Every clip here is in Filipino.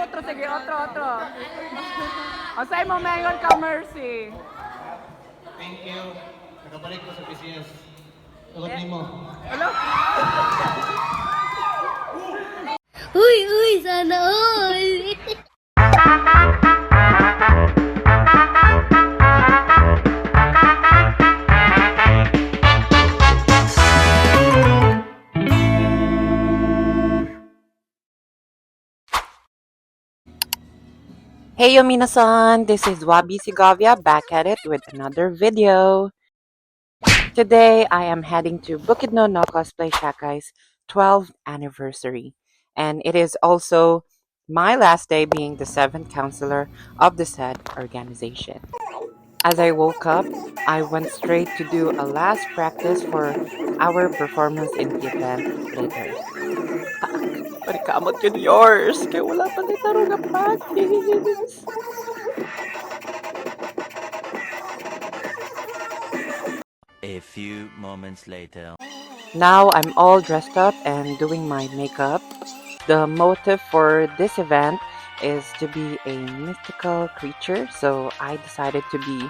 otro, sige, otro. O sa'yo mo mayon ka, Mercy. Thank you. Nakabalik ko sa PCS. Tugot mo. Hello? Uy, uy, sana all! Hey minasan, this is Wabi Segovia back at it with another video. Today I am heading to Bukidnon no Cosplay Shakai's 12th anniversary, and it is also my last day being the 7th counselor of the said organization. As I woke up, I went straight to do a last practice for our performance in the event later. Parikamot yun yours, kaya wala pa ni taro nga practice. A few moments later. Now I'm all dressed up and doing my makeup. The motive for this event is to be a mystical creature, so I decided to be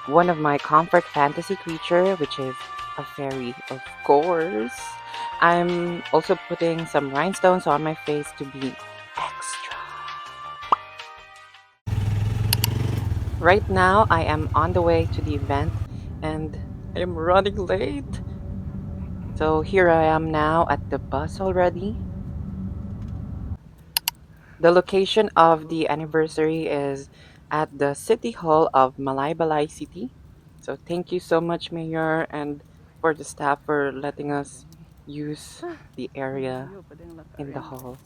one of my comfort fantasy creature, which is a fairy, of course. I'm also putting some rhinestones on my face to be extra. Right now, I am on the way to the event and I'm running late. So here I am now at the bus already. The location of the anniversary is at the City Hall of Malaybalay City. So thank you so much, Mayor, and for the staff for letting us use the area in the hall.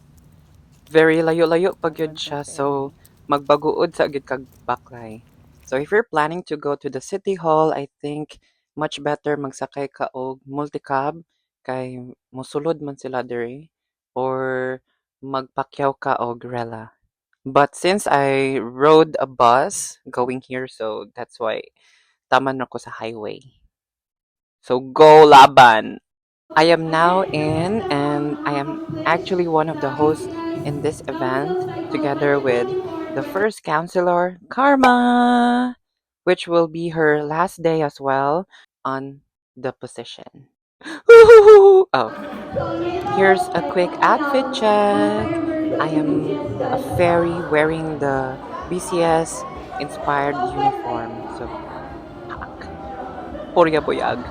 Very layo-layo pag yun siya, so magbaguod sa gid kag baklay. So if you're planning to go to the City Hall, I think much better magsakay ka og multicab kay mosulod man sila diri or magpakyaw ka og rela. But since I rode a bus going here, so that's why taman ako sa highway. So go laban! I am now in, and I am actually one of the hosts in this event, together with the first counselor, Karma, which will be her last day as well on the position. Oh, here's a quick outfit check. I am a fairy wearing the BCS inspired uniform. So, Purya Boyag.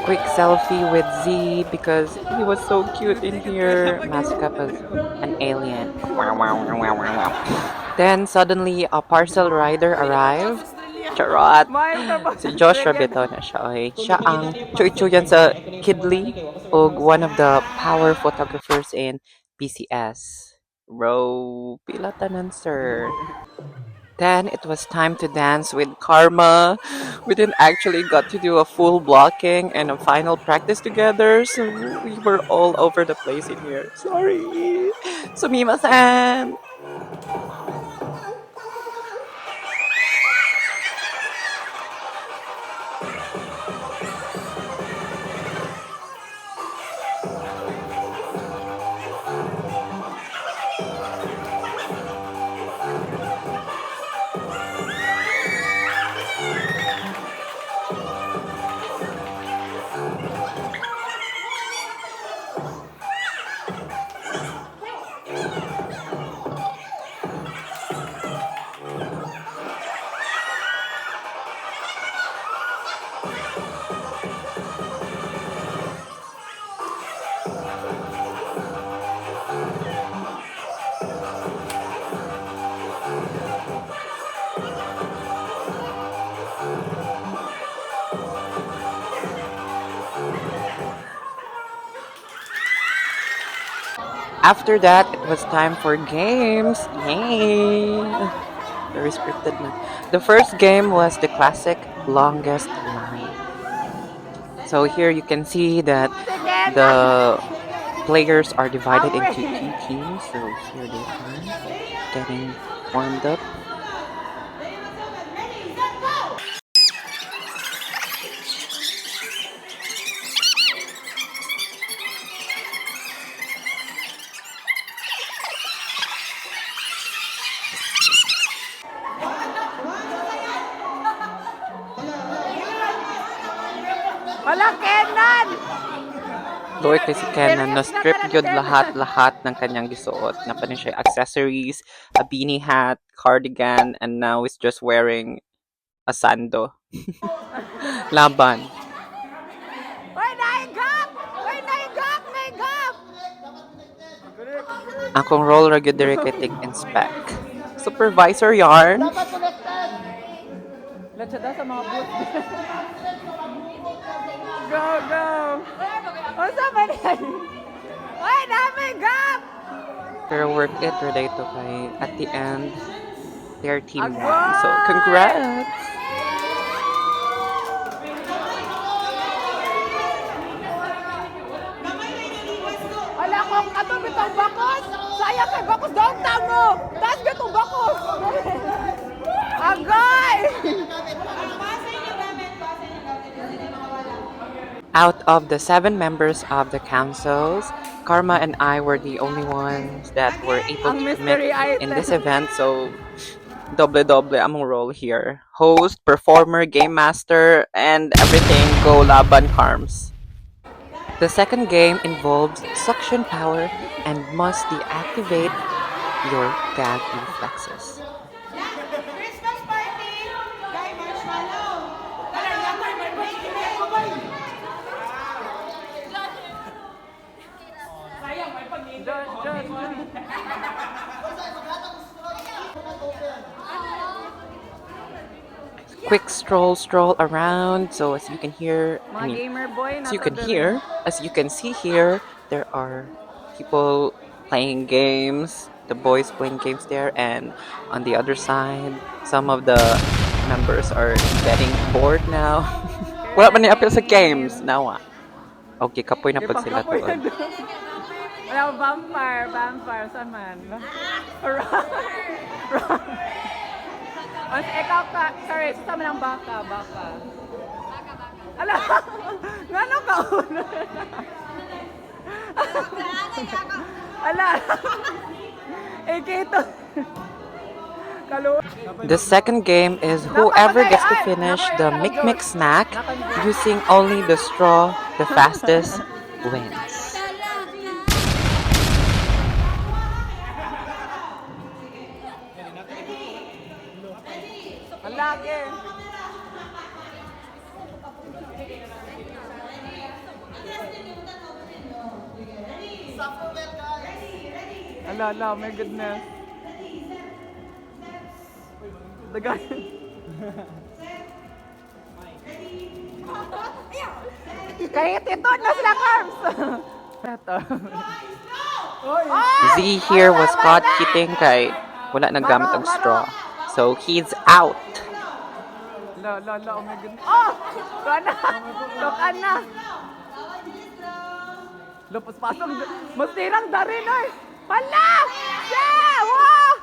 Quick selfie with Z because he was so cute in here, masked up as an alien. Then suddenly a parcel rider arrived. Charot! Si Josh Rabito na siya. Oy. Siya ang chuy-chuyan sa Kidley ug one of the power photographers in PCS. Bro, pila tanan, sir. Then it was time to dance with Karma. We didn't actually got to do a full blocking and a final practice together, so we were all over the place in here. Sorry. Sumimasen. After that, it was time for games. Yay! Very scripted na. The first game was the classic longest line. So here you can see that the players are divided into two teams. So here they are getting warmed up. Wala, Kenan! Loy kay si Kenan, na-strip yun lahat-lahat ng kanyang gisuot. Napanin siya accessories, a beanie hat, cardigan, and now he's just wearing a sando. Laban. Uy, naigap! Uy, naigap! Naigap! Akong role ra gyud diri kay Tik Inspec. Supervisor yarn. Let's daw sa mga booth. Go, go! Unsa man yan? Uy, naigap! Pero work it relate to kay at the end their team won. Agad! So congrats. Wala kong ato bitong bakos! Sayang kay bakos downtown mo! Taas ka itong bakos! Agay! Out of the 7 members of the councils, Karma and I were the only ones that were able Ang to mystery commit in item. this event. So, doble-doble among role here. Host, performer, game master, and everything go laban Karms. The second game involves suction power and must deactivate your gag reflexes. Christmas party! Guy Marshmallow! Quick stroll around. So as you can hear, Mga gamer boy, as you can hear, as you can see here, there are people playing games. The boys playing games there, and on the other side, some of the members are getting bored now. Wala man ni-appeal sa games. Nawa. Okay, kapoy na pag sila tuon. Wala, vampire, saan man? Ikaw ka, sorry, sa ng baka. Ala, ngano ka una? Ala, kito. The second game is whoever gets to finish the Mic snack using only the straw the fastest wins. Lagi. Ala, my goodness. The guy. Kahit ito na sila, Carms. Ito. Z here was caught cheating kay wala nagamit ang straw. So he's out. La, oh my goodness. Oh! Tukan na. Lupos pasok. Masirang darin, oy. Pala! Yeah! Wow!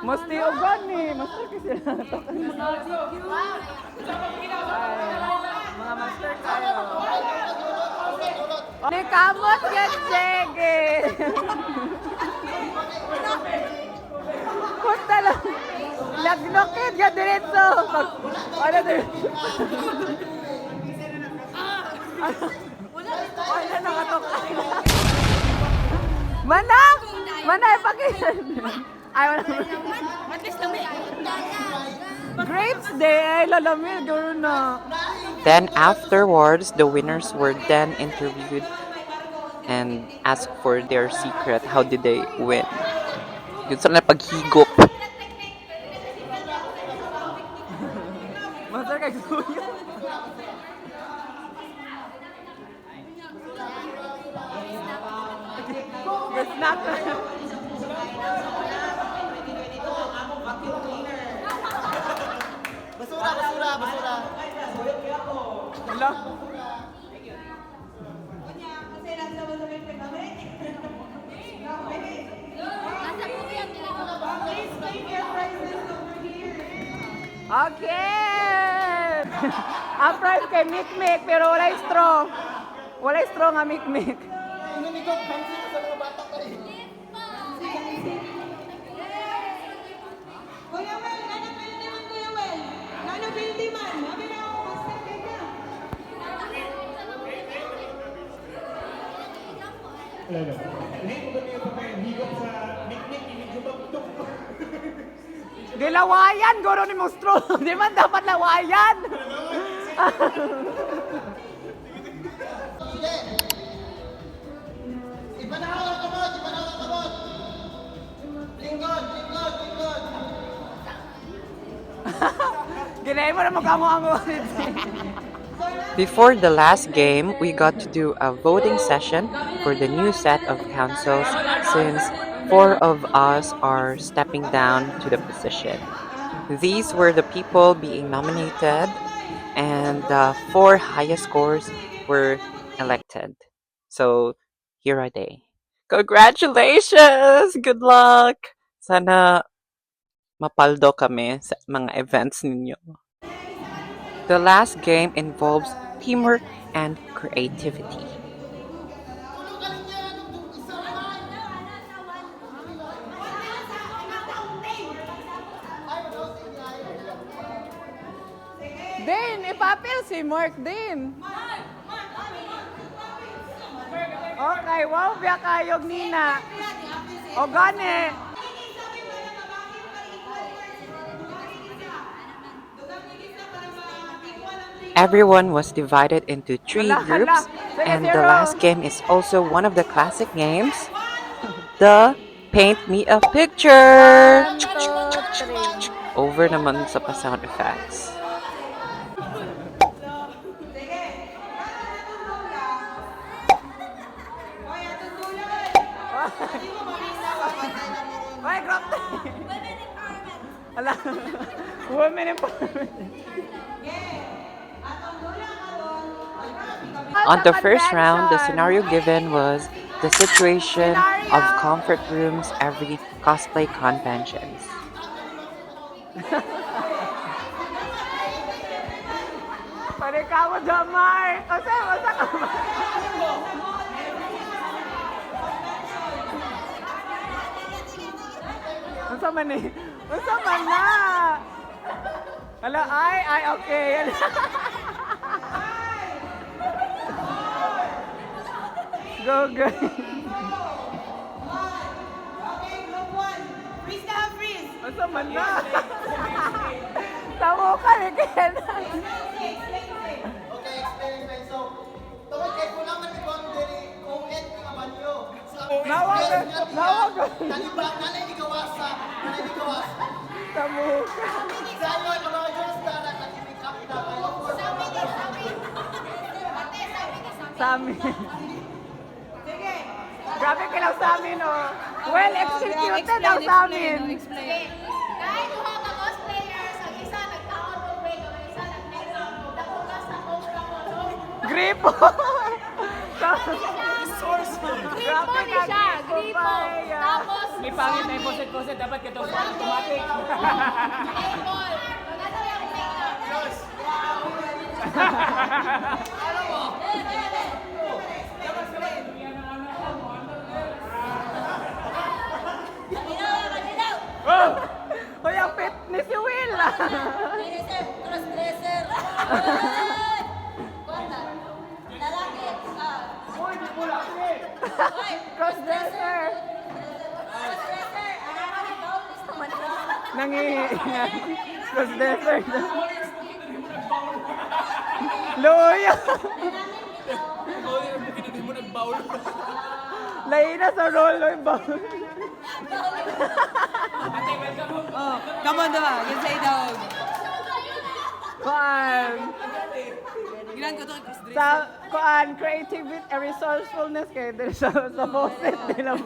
Masti ugan ni. Master kasi sila. Mga master kayo. Ni kamot yan, sige. Punta lang. Lagnokit ka diretso. Ano diretso? Wala nakatok. Manang! Manay, pakisan. Ay, wala. Grapes day, ay lalamig. Gano'n na. Then afterwards, the winners were then interviewed and asked for their secret. How did they win? Yun sa na paghigop. Master kay Suyo. Snack. Basura. Hala. Okay! Ang prize kay Mikmik, pero wala straw. Wala straw nga Mikmik. Di lawayan, guro ni monstro. Di man dapat lawayan. Ipanahon ang kamot! Ipanahon ang kamot! Lingkod! Lingkod! Lingkod! Ginay mo na magkamo-amo. Before the last game, we got to do a voting session for the new set of councils since 4 of us are stepping down to the position. These were the people being nominated, and the 4 highest scores were elected. So, here are they. Congratulations! Good luck! Sana mapaldo kami sa mga events ninyo. The last game involves teamwork and creativity. Din, ipapil si Mark din. Okay, wow, biya kayog Nina. O gani. Everyone was divided into 3 Hala, groups, hala. and the Zero. last game is also one of the classic games, the Paint Me a Picture! 1, 2, 3. Over naman sa pa-sound effects. Ay, grabe. Ala, women empowerment. On the first round, the scenario given was the situation of comfort rooms every cosplay conventions. Pare ka mo damay. Kasi masa ka ba? Unsa man ni? Unsa man na? Ala, ay, okay. Go, go. Okay, group 1. Freeze na, freeze. Unsa man na? Tamo ka ni Ken. Okay, explain. So, tawag kay kulang man ikaw ang diri kung et nga banyo. Nawag. Talibak na lang igawasa. Na igawasa. Tamo ka. Sayo ang mga Diyos na nakikipikap na kayo. Sami. Grabe ka lang sa amin, oh. Well executed ang sa amin. Kahit mga ka-cosplayers, ang isa nagtaon mo break, ang isa nag-makeup, nakugas sa cobra mo, no? Gripo. Gripo ni siya, gripo. Tapos, May pangit na yung poset-poset, dapat ka ito automatic. apple. Nasa yung makeup. Hoy, ang fitness si Will. Crossdresser. Lalaki. Crossdresser. Nangihinga. Crossdresser. Luya. Lain na sa rolo yung bawl. Oh, come on diba? Yan sa idawag. Kuan. Gilan ko to kay Chris Sa kuan, creativity, resourcefulness kayo din sa faucet nila.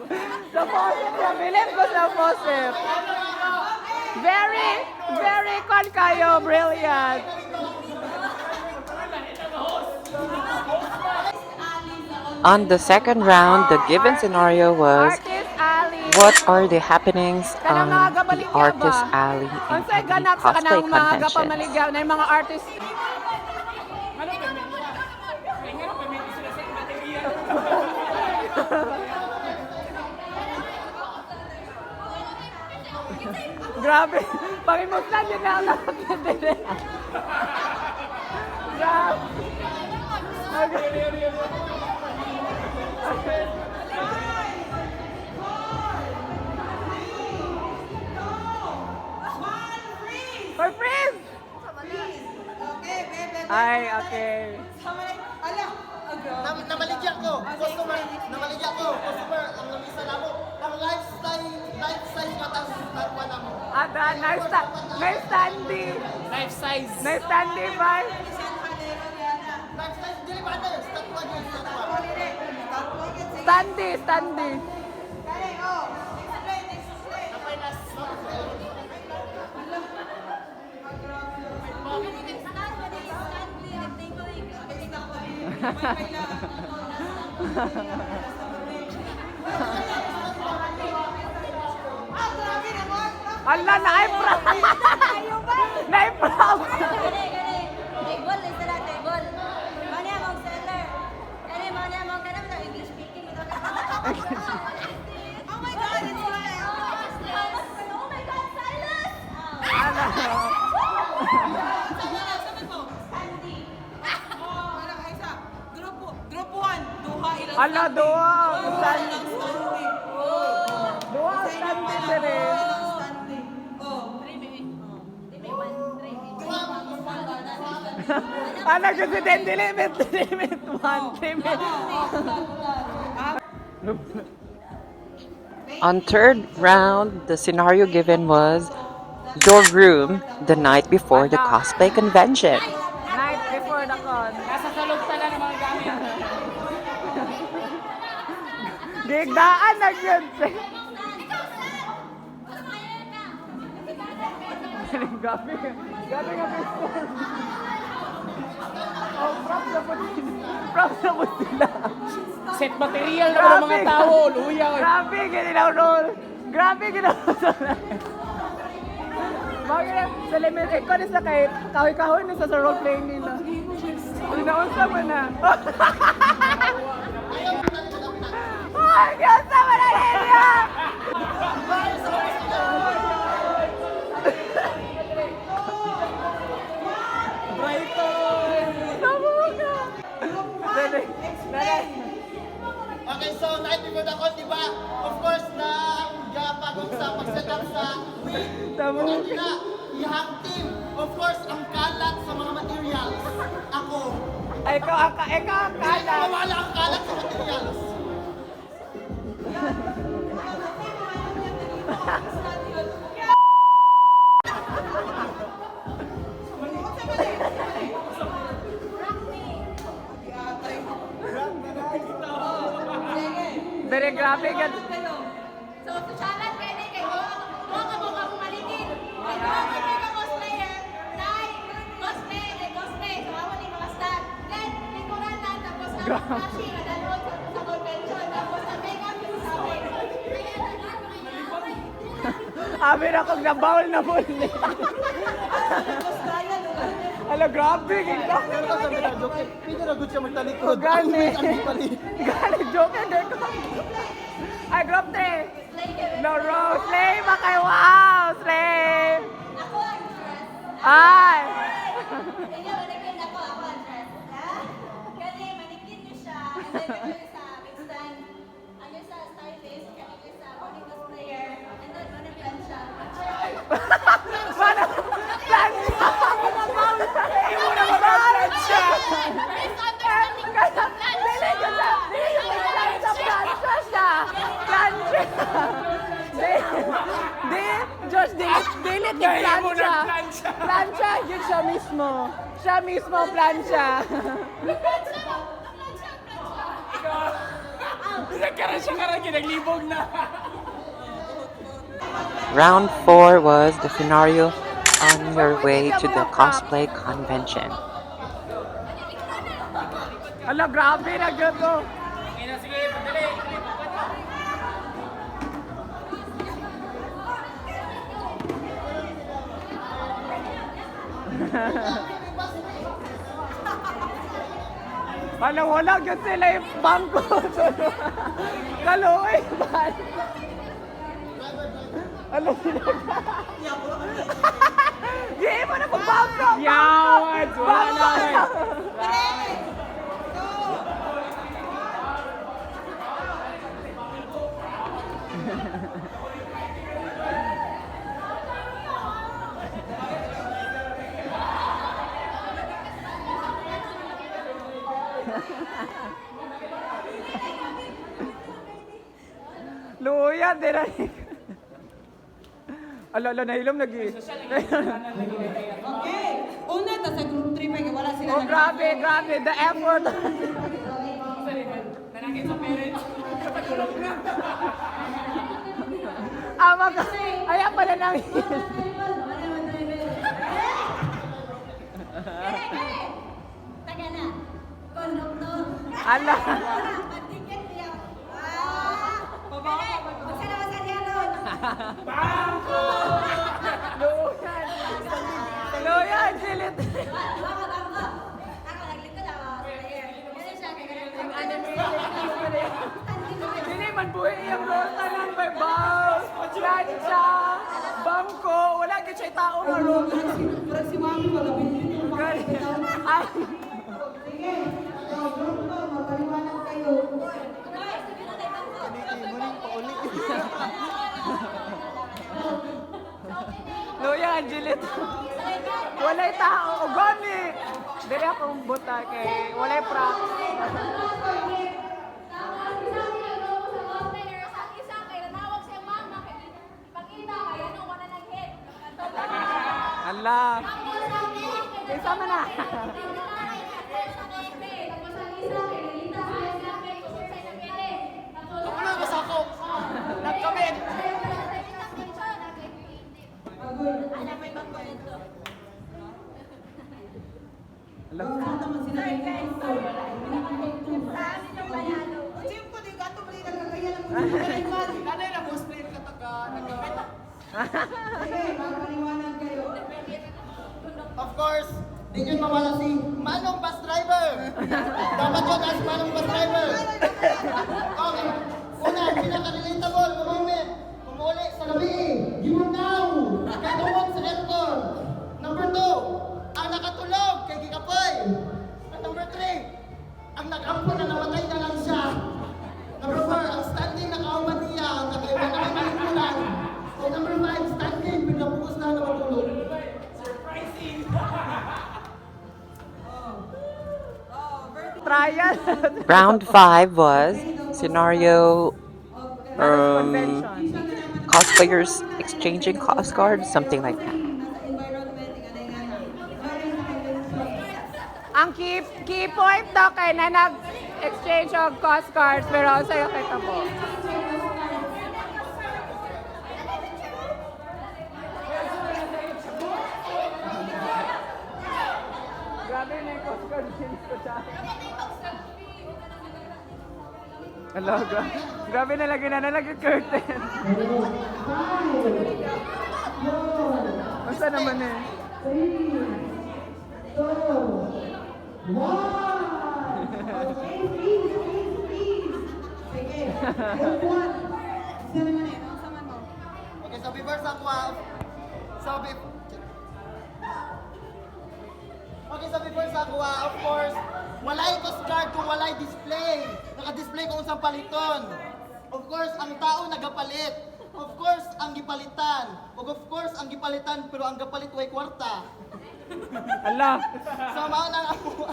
Sa faucet na, bilhin ko sa faucet. Very kuan kayo, brilliant. On the second round, the given scenario was Artist Alley. what are the happenings Kanang on mga the gabaligya Artist ba? Alley in Unsay every ganap sa cosplay kanang mga convention. gapamaligyaw na yung mga artist. Grabe. Pangimutlan yun na ang nakakindi. Grabe. Okay. For freeze! Okay, bebe. Ay, okay. Ala, agro. Namaligyan ko. Customer. Namaligyan ko. Customer. Ang lamisa na mo. Ang life size matang tatwa na mo. Ada, nice standing. Life size. Nice standing, ba? Life size. Dili ba na? Tatwa yun. Tatwa. Standing. Ala, na-proud. Na-proud. Table, isa lang table. Mani among seller. Kani mani among kanam na English speaking. Oh my God, it's fine. Oh my God, Silas! Group 1, duha ilang Ala, doa. standing. Doa, standing dire. Ana, kasi din, limit. 1 limit. On third round, the scenario given was your room the night before the cosplay convention. Night before the con. Nasa salog tala ng mga gamit. Gigdaan na yun. Gabi nga pistol. Oh, props na po sila. Set material na ng mga tao. Luya. Grabe, ginaw roll. Grabe, ginaw roll. Bakit sa limit, ikaw na sa kahit kahoy-kahoy na sa role playing nila. Inaunsa mo na. Ay, gasa mo na nila! Brighton. Okay, so night before the con, di ba? Of course, na pagod sa pag-set up sa week. Kanina, ihang team. Of course, ang kalat sa mga materials. Ako. Ikaw ang Hindi kala. mawala ang kalat sa materials. Very grabe ka. So, susyalan kayo ni kay Huwag ka mo malitin. Kay Huwag ka mga cosplayer. Dahil cosplay. So, awan yung mga star. Then, likuran na. Tapos, ang flashing. Nadalot sa convention. Tapos, ang makeup yung sabi. Amin akong nabawl na muli. Ala, grabe. Gigdaan. Pwede na good siya magtalikod. Gani. Gani, joke na ko. Ay, group 3. No, Rose. Slay ba kayo? Wow, slay. Ako ang dress. Ay. Inyo, manikin ako ang dress. Kasi manikin niyo siya. And then, kayo sa mixed stand. Ano sa stylist. Kayo sa body cosplayer. And then, maniplan siya. Mana? Plancha. Imo na plancha. Misunderstanding Dili ko sa plancha siya. Plancha. Josh, dili ti plancha. Plancha, yun siya mismo. Siya mismo plancha. Nagkaroon siya karang naglibog na. Round 4 was the scenario on your way to the cosplay convention. Ala, grabe na gato. Sige, sige, padali. Wala yun sila yung bangko. Kaluoy ba? Ano sila? Hindi mo na kung bangko! Yawad! Wala na. Luya, di na. Ala, nahilom lagi. Okay. Una, ta sa group 3 pa, wala sila Oh, grabe, grabe. The effort. Ayan pala nang Taga na. Konduktor. Ala. Patiket niya. Basta na sa diyan ron. Luyan, silit. Ako naglito na ako. Kasi siya Hindi man buhay yung rota lang may bows, plancha, bangko, wala ka siya tao nga rota. Parang si Mami wala bilhin. Ay, Sige. Group 2, magpaliwanag kayo. Luya, Angelit. Walay tao, o gani. Dili akong buta kay walay pra. Ala. Isa man na. Ano ba sa ako? Nagkamit. Ala. Naman sila yung Siyempre, di ka tumuli na kagaya lang mo. Nanay na cosplay ka taga nagkamit. Sige, magpaliwanag kayo. Of course, di yun mawala si Manong Bus Driver. Dapat yun as Manong Bus Driver. Okay. Una, pinaka-relatable na moment. Umuli sa gabi. Gimunaw. Katungod sa aircon. Number 2, ang nakatulog kay Gikapoy. At number 3, ang nag-ampo na namatay na lang siya. Number 4, ang standing nakauman niya. Nakaiba na kay Malikulan. And number 5, standing, pinapugos na matulog. Trial. Round 5 was scenario Convention. cosplayers exchanging cost cards, something like that. Ang key point daw kay na nag-exchange of cost cards pero sa'yo kita po. Grabe na yung cost card change ko siya. Alaga. Grabe na lagi na nalagyan curtain. Basta naman eh. Okay, so before sa kuha, of course, walay cost card kung walay display. Naka-display kung unsang paliton. Of course, ang tao nagapalit. Of course, ang gipalitan. Of course, ang gipalitan pero ang gapalit way kwarta. Ala. So, mao nang ako.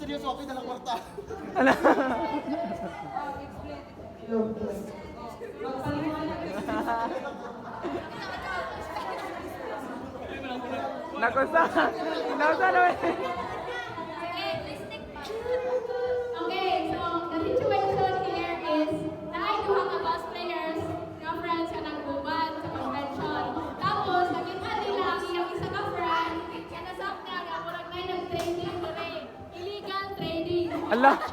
Seryoso, okay na lang kwarta. Ala. Nakusa. Nausa naman. Okay, so the situation here is na ay duha ka cosplayers nga friends ka nagbuban sa convention. Tapos nakita nila ang iyang isa ka friend nga nasap na nga murag may nag-trading dire. Illegal trading. Ala.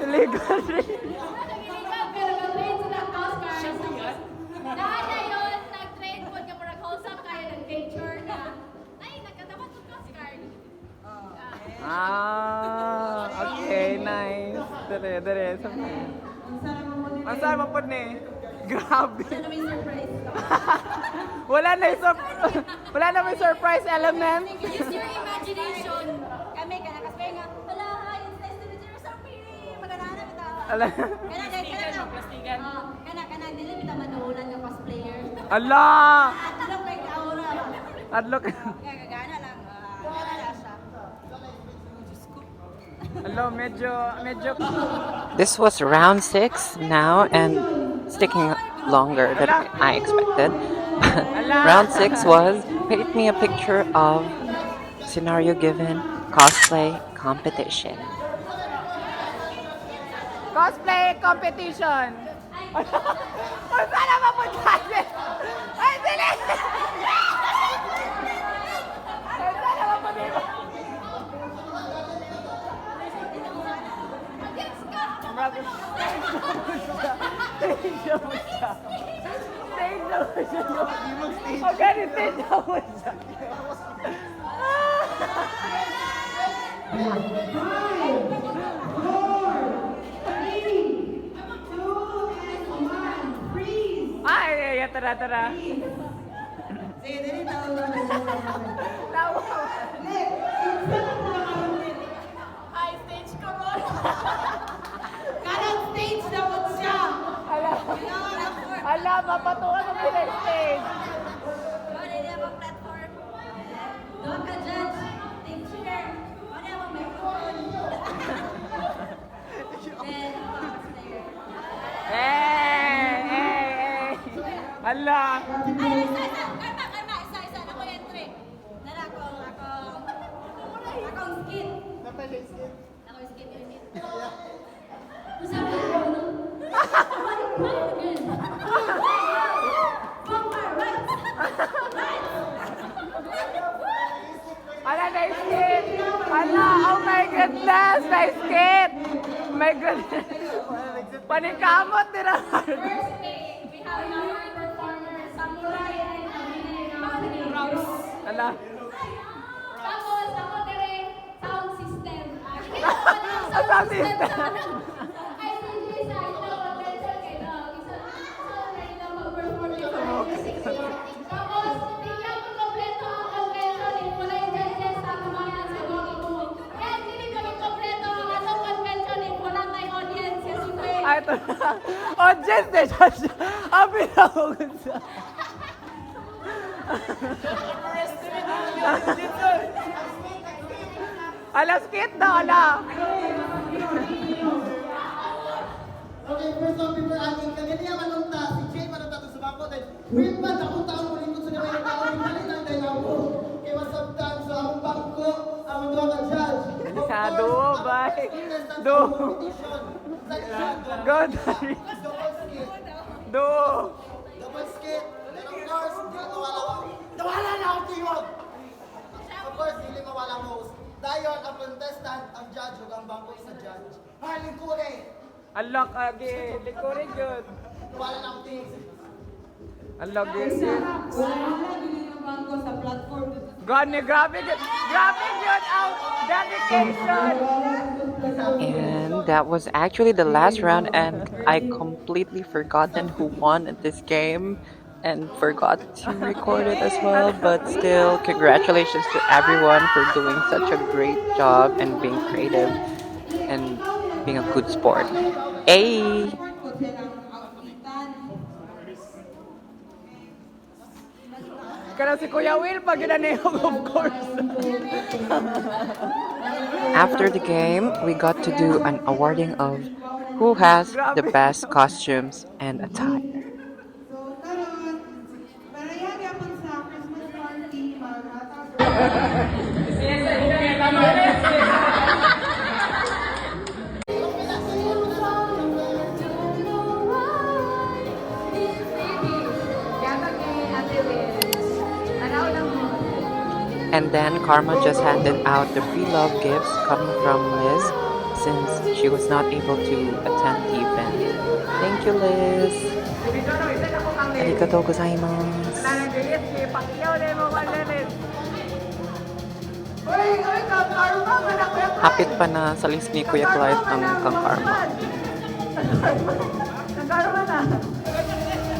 Illegal rin. Illegal pero nag-trade sila cost cards. Dahil na yun, nag-trade po ka murag wholesome kaya nag-picture na ay nagkatapat ng cost card. Ah, okay, nice. Dere. Ang sama po ni. Grabe. Ano may surprise? Wala na may surprise element. Use your imagination. Kami ka nakasbay nga. Hala, hi, it's nice to meet you. Sa pili. Maganahan na Ala. Kana, dili bitaw manuulan nga cosplayer. Ala. Alam ko yung aura. Adlock. Kaya gagana lang. Gagana lang siya. Hello, medyo... This was round 6 now and sticking longer than I expected. Round 6 was paint me a picture of scenario given cosplay competition. Cosplay competition. Ay, saan na mapunta? Ay, sili! Ay, saan na mapunta? Stage mo siya. Okay, stage mo siya. Ay, tara. Sige, dali tayo. Tawa. Hi, stage ko ron. Karang stage na po siya. Ala, mapatuan mo yung stage. Wala niya bang platform? Doon ka, judge. Thank you, sir. Wala bang microphone? Then, Eh. Ala. ay, isa. Karma. Isa. Ako entry. Nara, akong skin. Ako skin unit. Usabi ko, no? What again? Ala, nice kid. Ala, oh my goodness, nice kid. My goodness. Panikamot nila. First day, we have our performer, Samurai and Rouse. Ala. Tapos, ako dire, sound system. Sound system. Ay, hindi sa ito, convention kay Dog. Isa na ito mag-perform dito. Tapos, bigyan ko kompleto ang convention. Wala yung judges sa kumayan sa mga po. And hindi kami kompleto ang atong convention. Wala tayong audience. Yes, ito eh. Ay, ito na. Audience na siya. Ang pinahugot siya. Ala, skit na, ala. Okay, first off, before ating kagania manunta, si Jay manunta to sa bangko dahil wait man, akong taong mulingkod sa naman yung taong pinalitan dahil ako. Kaya masabtan sa among bangko, among doon ka judge. Of Sa course, duo, ang bye. contestant Duo. sa competition. Sa isa, Good. double skit. Do. Double skit. And of course, di nawala na ako tiwag. Of course, hindi mawala ang host. Dayon, ang contestant, ang judge, ug ang bangko sa judge. Harling Kure. Unlock again. Likurin yun. Nawala na ako tiwag. Unlock yun. Wala na bili ng bangko sa platform. Gani, grabe yun. Grabe yun ang dedication. And that was actually the last round, and I completely forgotten who won this game and forgot to record it as well. But still, congratulations to everyone for doing such a great job and being creative and being a good sport. Hey! Kaya si Kuya Will, pag ginanehog, of course. After the game, we got to do an awarding of who has the best costumes and attire. So, karon, parehang yapon sa Christmas party, maghatag. And then Karma just handed out the pre-love gifts coming from Liz since she was not able to attend the event. Thank you, Liz. Arigatou gozaimasu. Nanang-delete, si Pacquiao na yung mga lilit. Uy, Kang Karma, manak Kuya Clyde. Hapit pa na sa list ni Kuya Clyde ang Kang Karma. Kang Karma na.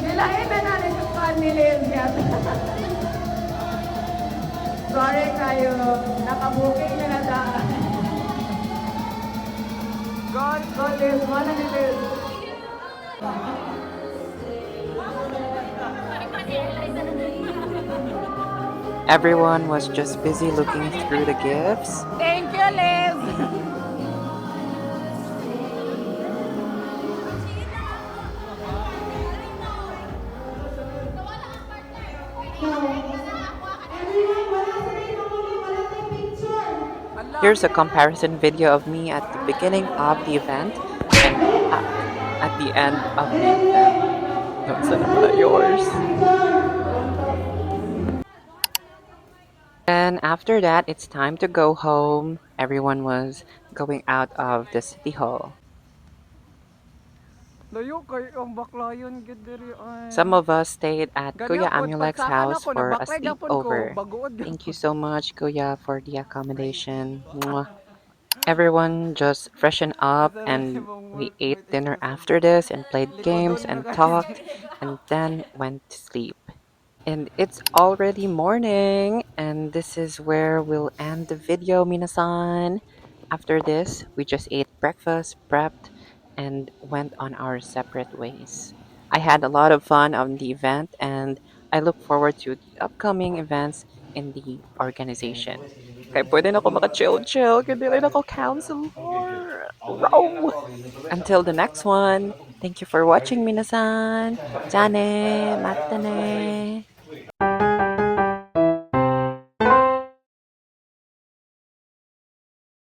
Nilain na natin yung fan ni Liz yata. Sorry kayo, nakabuking na nadaan. God, Liz, mana ni Liz. Everyone was just busy looking through the gifts. Thank you, Liz. Here's a comparison video of me at the beginning of the event and at the end of the event. Nasaan na pala yours? And after that, it's time to go home. Everyone was going out of the city hall. Layo kay ang bakla yun gid diri ay. Some of us stayed at Kuya Ganyan po, Amulek's pagsakan house ako, for a nabaklay gapon ko, sleepover. baguod Thank you gapon. so much, Kuya, for the accommodation. Mwah. Everyone just freshened up and we ate dinner after this and played games and talked and then went to sleep. And it's already morning and this is where we'll end the video, minasan. After this, we just ate breakfast, prepped, and went on our separate ways. I had a lot of fun on the event and I look forward to the upcoming events in the organization. Kaya pwede na ako maka-chill-chill, hindi rin ako counselor. Row! Until the next one, thank you for watching, minasan. Jane, matane.